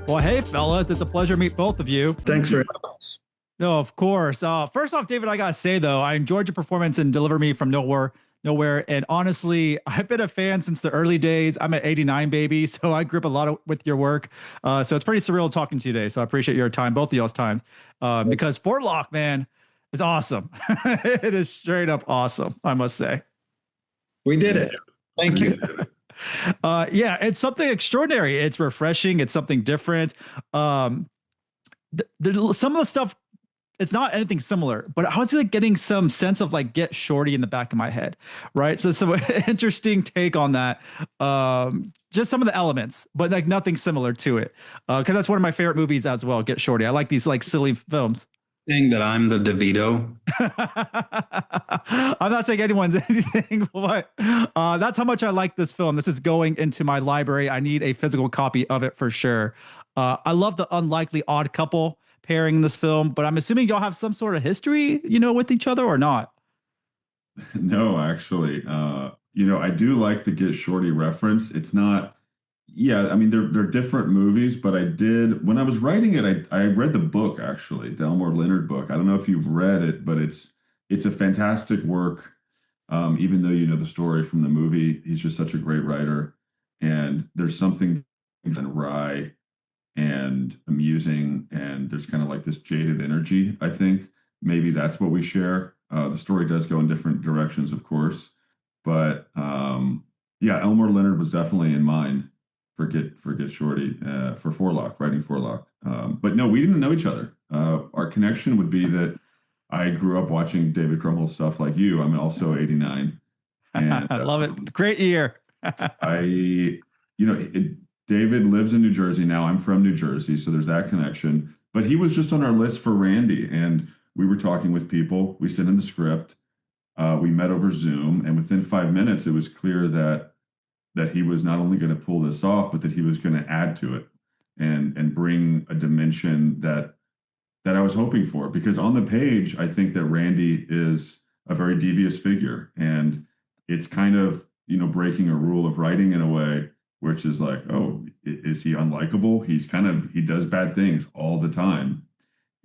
Well, hey, fellas, it's a pleasure to meet both of you. Thanks for having us. No, of course. First off, David, I gotta say though, I enjoyed your performance in Deliver Me from Nowhere. And honestly, I've been a fan since the early days. I'm an '89 baby, so I grew up a lot with your work. So it's pretty surreal talking to you today. So I appreciate your time, both of y'all's time, because Forelock, man, is awesome. It is straight up awesome, I must say. We did it. Thank you. Yeah, it's something extraordinary. It's refreshing. It's something different. Some of the stuff, it's not anything similar, but I was like getting some sense of like Get Shorty in the back of my head, right? So some interesting take on that. Just some of the elements, but like nothing similar to it. Because that's one of my favorite movies as well, Get Shorty. I like these like silly films. Saying that I'm the DeVito. I'm not saying anyone's anything, but that's how much I like this film. This is going into my library. I need a physical copy of it for sure. I love the unlikely odd couple pairing in this film, but I'm assuming y'all have some sort of history, with each other or not? No, actually, I do like the Get Shorty reference. It's not, yeah, I mean, they're different movies, but I did, when I was writing it, I read the book, actually, the Elmore Leonard book. I don't know if you've read it, but it's a fantastic work. Even though you know the story from the movie, he's just such a great writer. And there's something wry and amusing, and there's kind of like this jaded energy. I think maybe that's what we share. The story does go in different directions, of course, but yeah, Elmore Leonard was definitely in mind for Get Shorty, for Forelock, writing Forelock. But no, we didn't know each other. Our connection would be that I grew up watching David Krumholtz stuff like you. I'm also '89, and I love it. Great year. David lives in New Jersey now. I'm from New Jersey, so there's that connection. But he was just on our list for Randy, and we were talking with people. We sent in the script. We met over Zoom, and within 5 minutes, it was clear that he was not only going to pull this off, but that he was going to add to it and bring a dimension that I was hoping for. Because on the page, I think that Randy is a very devious figure, and it's kind of breaking a rule of writing in a way, which is like, oh, is he unlikable? He does bad things all the time.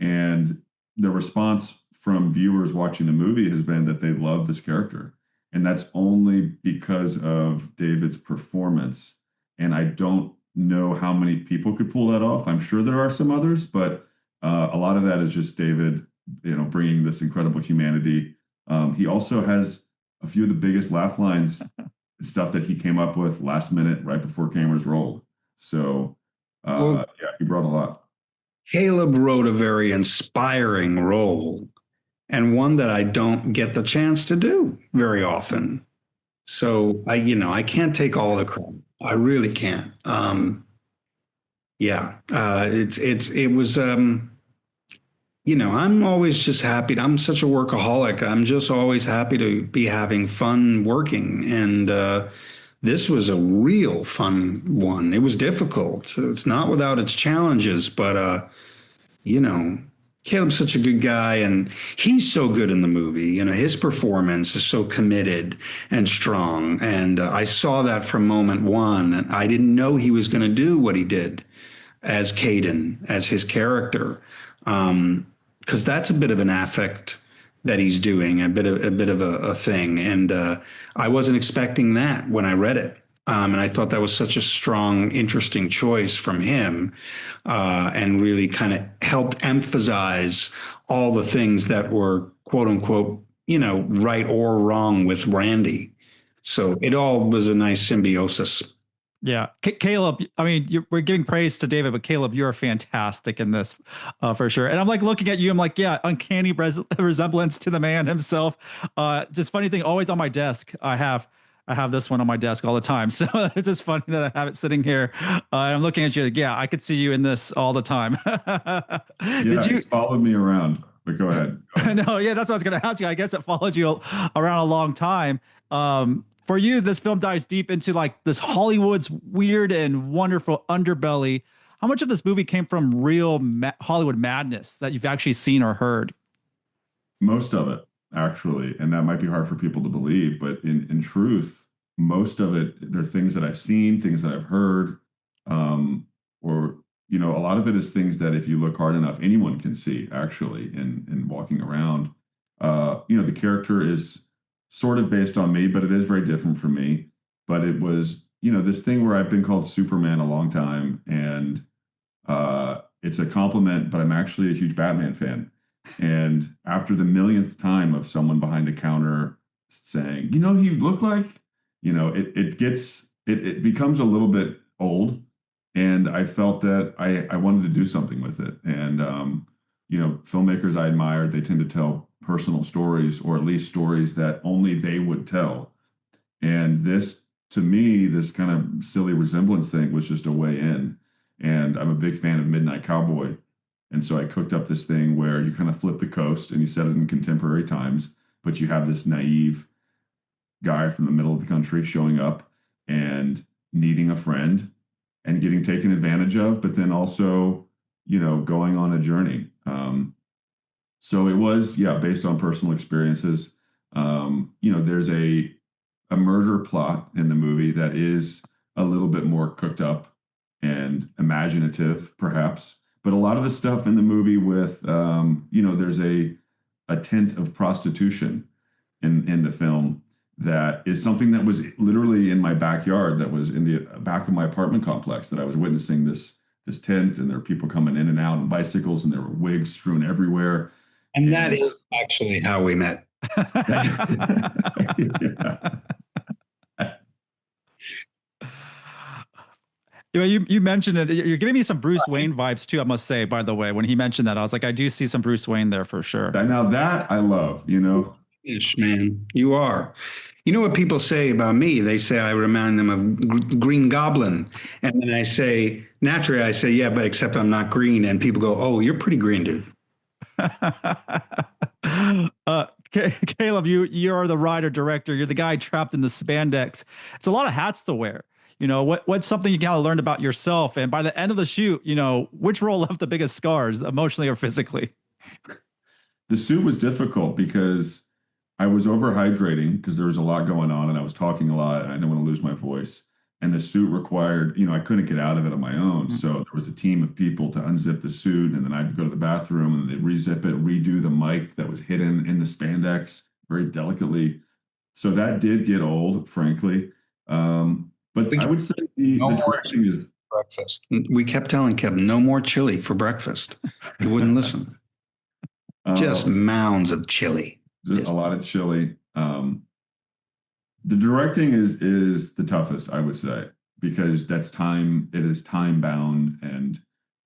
And the response from viewers watching the movie has been that they love this character. And that's only because of David's performance. And I don't know how many people could pull that off. I'm sure there are some others, but a lot of that is just David, bringing this incredible humanity. He also has a few of the biggest laugh lines, stuff that he came up with last minute, right before cameras rolled. So, yeah, he brought a lot. Caleb wrote a very inspiring role, and one that I don't get the chance to do very often. So I can't take all the credit. I really can't. It was. I'm always just happy. I'm such a workaholic. I'm just always happy to be having fun working. And this was a real fun one. It was difficult. It's not without its challenges, but, Caleb's such a good guy, and he's so good in the movie. His performance is so committed and strong. And I saw that from moment one. And I didn't know he was going to do what he did as Caiden, as his character. Because that's a bit of an affect that he's doing, a bit of a thing, and I wasn't expecting that when I read it, and I thought that was such a strong, interesting choice from him, and really kind of helped emphasize all the things that were quote unquote, right or wrong with Randy. So it all was a nice symbiosis. Yeah. Caleb, I mean, we're giving praise to David, but Caleb, you're fantastic in this for sure. And I'm like looking at you, I'm like, yeah, uncanny resemblance to the man himself. Just funny thing, always on my desk. I have this one on my desk all the time. So it's just funny that I have it sitting here. I'm looking at you like, yeah, I could see you in this all the time. Did you followed me around? But go ahead. No, yeah, that's what I was going to ask you. I guess it followed you around a long time. For you, this film dives deep into like this Hollywood's weird and wonderful underbelly. How much of this movie came from real Hollywood madness that you've actually seen or heard? Most of it, actually. And that might be hard for people to believe, but in truth, most of it, they're things that I've seen, things that I've heard, or you know, a lot of it is things that if you look hard enough, anyone can see actually in walking around. You know, the character is sort of based on me, but it is very different from me. But it was, you know, this thing where I've been called Superman a long time, and it's a compliment, but I'm actually a huge Batman fan. And after the millionth time of someone behind a counter saying, you know, who you look like, you know, it becomes a little bit old. And I felt that I wanted to do something with it. And you know, filmmakers I admired, they tend to tell personal stories, or at least stories that only they would tell. And this, to me, this kind of silly resemblance thing was just a way in. And I'm a big fan of Midnight Cowboy. And so I cooked up this thing where you kind of flip the coast and you set it in contemporary times, but you have this naive guy from the middle of the country showing up and needing a friend and getting taken advantage of, but then also, you know, going on a journey. So it was, yeah, based on personal experiences. You know, there's a murder plot in the movie that is a little bit more cooked up and imaginative, perhaps. But a lot of the stuff in the movie with, you know, there's a tint of prostitution in the film that is something that was literally in my backyard, that was in the back of my apartment complex, that I was witnessing this tent, and there were people coming in and out on bicycles, and there were wigs strewn everywhere. And that is actually how we met. You know, you mentioned it. You're giving me some Bruce Wayne vibes too, I must say, by the way. When he mentioned that, I was like, I do see some Bruce Wayne there for sure. Now that I love, you know. Ish, man, you are. You know what people say about me? They say I remind them of Green Goblin. And then I say, naturally, I say, yeah, but except I'm not green. And people go, oh, you're pretty green, dude. Caleb, you're the writer director. You're the guy trapped in the spandex. It's a lot of hats to wear. You know, what's something you kind of learned about yourself? And by the end of the shoot, you know, which role left the biggest scars, emotionally or physically? The suit was difficult because I was overhydrating because there was a lot going on, and I was talking a lot, and I didn't want to lose my voice. And the suit required, you know, I couldn't get out of it on my own. So there was a team of people to unzip the suit, and then I'd go to the bathroom and they'd rezip it, redo the mic that was hidden in the spandex very delicately. So that did get old, frankly. But I would say the directing is breakfast. We kept telling Kevin, no more chili for breakfast. He wouldn't listen. Just mounds of chili. Just a lot of chili. The directing is the toughest, I would say, because that's time. It is time bound and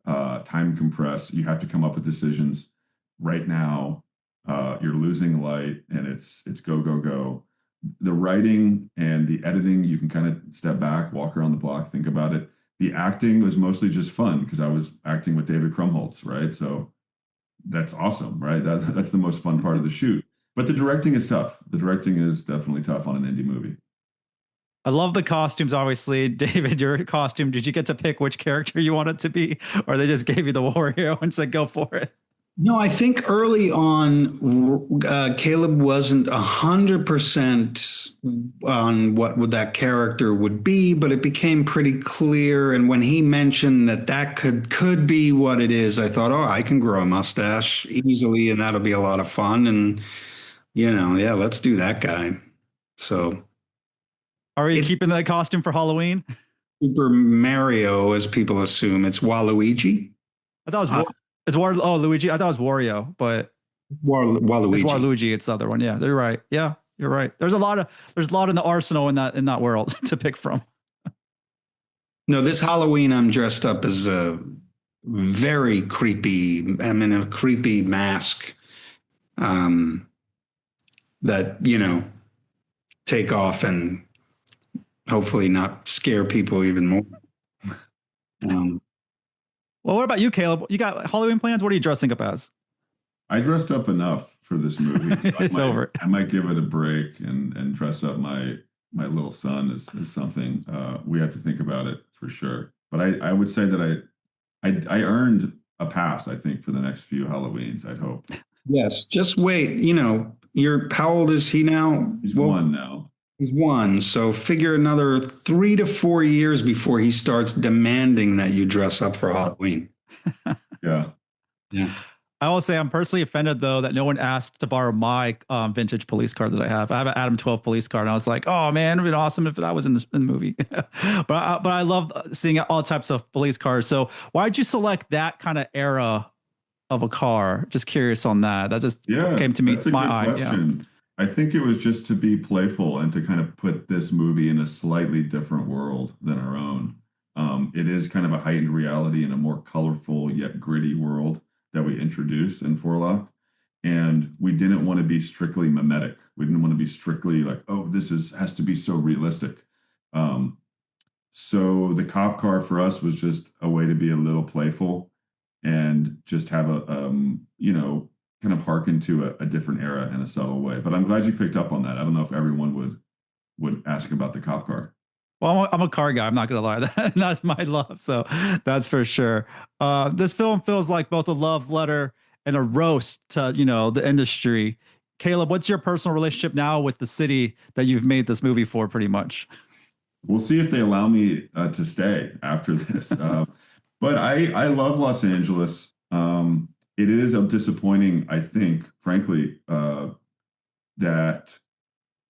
time compressed. You have to come up with decisions right now. You're losing light, and it's go, go, go. The writing and the editing, you can kind of step back, walk around the block, think about it. The acting was mostly just fun because I was acting with David Krumholtz, right? So that's awesome, right? That's the most fun part of the shoot. But the directing is tough. The directing is definitely tough on an indie movie. I love the costumes, obviously. David, your costume, did you get to pick which character you want it to be? Or they just gave you the war hero and said, go for it? No, I think early on, Caleb wasn't 100% on what that character would be, but it became pretty clear. And when he mentioned that could be what it is, I thought, oh, I can grow a mustache easily, and that'll be a lot of fun. And, you know, yeah, let's do that guy. So. Are you keeping that costume for Halloween? Super Mario, as people assume. It's Waluigi. I thought it was Luigi. I thought it was Wario, but Waluigi. It's Waluigi. It's the other one. Yeah, you're right. Yeah, you're right. There's a lot in the arsenal in that world to pick from. No, this Halloween I'm dressed up as a very creepy. I'm in a creepy mask. That, you know, take off and hopefully not scare people even more. Well, what about you, Caleb? You got Halloween plans? What are you dressing up as? I dressed up enough for this movie. So over. I might give it a break and dress up my little son as something. We have to think about it for sure. But I would say that I earned a pass, I think, for the next few Halloweens, I'd hope. Yes, just wait. You know, how old is he now? He's one now. He's one, so figure another 3 to 4 years before he starts demanding that you dress up for Halloween. Yeah. Yeah. I will say I'm personally offended though that no one asked to borrow my vintage police car that I have. I have an Adam 12 police car, and I was like, oh man, it'd be awesome if that was in the movie. But I love seeing all types of police cars. So why did you select that kind of era of a car? Just curious on that. That just came to me, That's a my good eye. question. I think it was just to be playful and to kind of put this movie in a slightly different world than our own. It is kind of a heightened reality in a more colorful yet gritty world that we introduce in Forelock. And we didn't want to be strictly mimetic. We didn't want to be strictly like, oh, has to be so realistic. So the cop car for us was just a way to be a little playful and just have kind of hearken to a different era in a subtle way. But I'm glad you picked up on that. I don't know if everyone would ask about the cop car. Well, I'm a car guy. I'm not gonna lie. That's my love. So that's for sure. This film feels like both a love letter and a roast to the industry. Caleb, what's your personal relationship now with the city that you've made this movie for? Pretty much. We'll see if they allow me to stay after this. But I love Los Angeles. It is disappointing, I think, frankly, that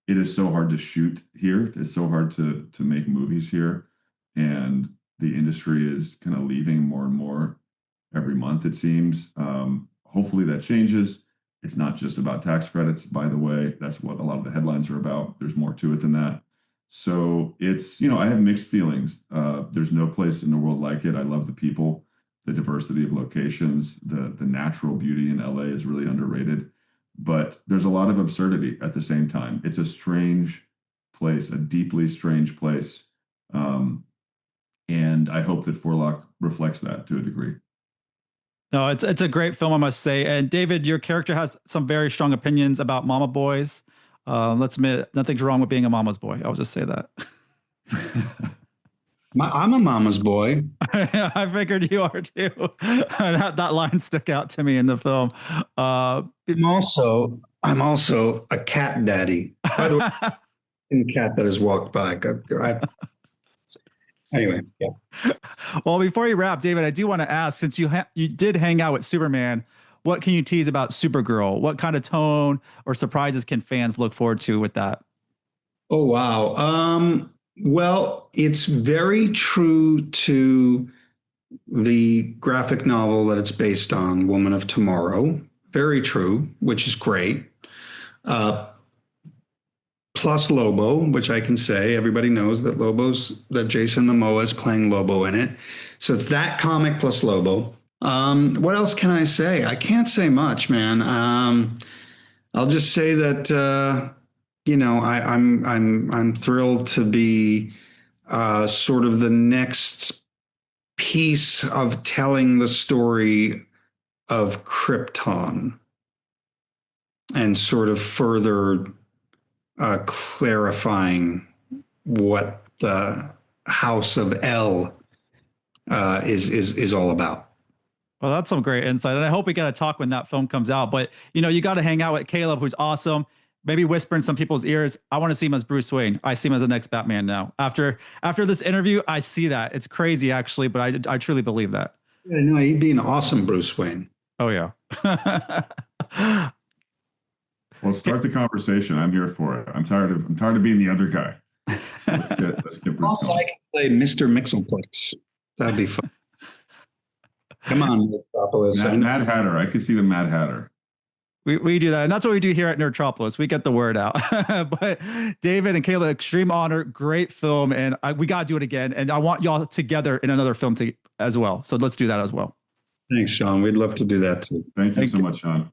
it is so hard to shoot here. It's so hard to make movies here, and the industry is kind of leaving more and more every month, it seems. Hopefully that changes. It's not just about tax credits, by the way. That's what a lot of the headlines are about. There's more to it than that. So it's, I have mixed feelings. There's no place in the world like it. I love the people, the diversity of locations, the natural beauty in LA is really underrated. But there's a lot of absurdity at the same time. It's a strange place, a deeply strange place. And I hope that Forelock reflects that to a degree. No, it's a great film, I must say. And David, your character has some very strong opinions about mama boys. Let's admit, nothing's wrong with being a mama's boy. I'll just say that. I'm a mama's boy. I figured you are too. That line stuck out to me in the film. I'm also a cat daddy. By the way, cat that has walked by. Anyway, yeah. Well, before you wrap, David, I do want to ask, since you did hang out with Superman, what can you tease about Supergirl? What kind of tone or surprises can fans look forward to with that? Oh, wow. Well, it's very true to the graphic novel that it's based on, Woman of Tomorrow. Very true, which is great. Plus Lobo, which I can say everybody knows that Jason Momoa is playing Lobo in it. So it's that comic plus Lobo. What else can I say? I can't say much, man. I'll just say that I'm thrilled to be sort of the next piece of telling the story of Krypton and sort of further clarifying what the House of L is all about. Well, that's some great insight. And I hope we get to talk when that film comes out. But, you got to hang out with Caleb, who's awesome. Maybe whisper in some people's ears. I want to see him as Bruce Wayne. I see him as the next Batman now. After this interview, I see that. It's crazy, actually, but I truly believe that. Yeah, no, he'd be an awesome Bruce Wayne. Oh, yeah. Well, start the conversation. I'm here for it. I'm tired of being the other guy. So let's get Bruce Also, I can play Mr. Mixelplex. That'd be fun. Come on, Nerdtropolis. Mad Hatter. I could see the Mad Hatter. We do that. And that's what we do here at Nerdtropolis. We get the word out. But David and Kayla, extreme honor. Great film. And we got to do it again. And I want y'all together in another film as well. So let's do that as well. Thanks, Sean. We'd love to do that too. Thank you so much, Sean.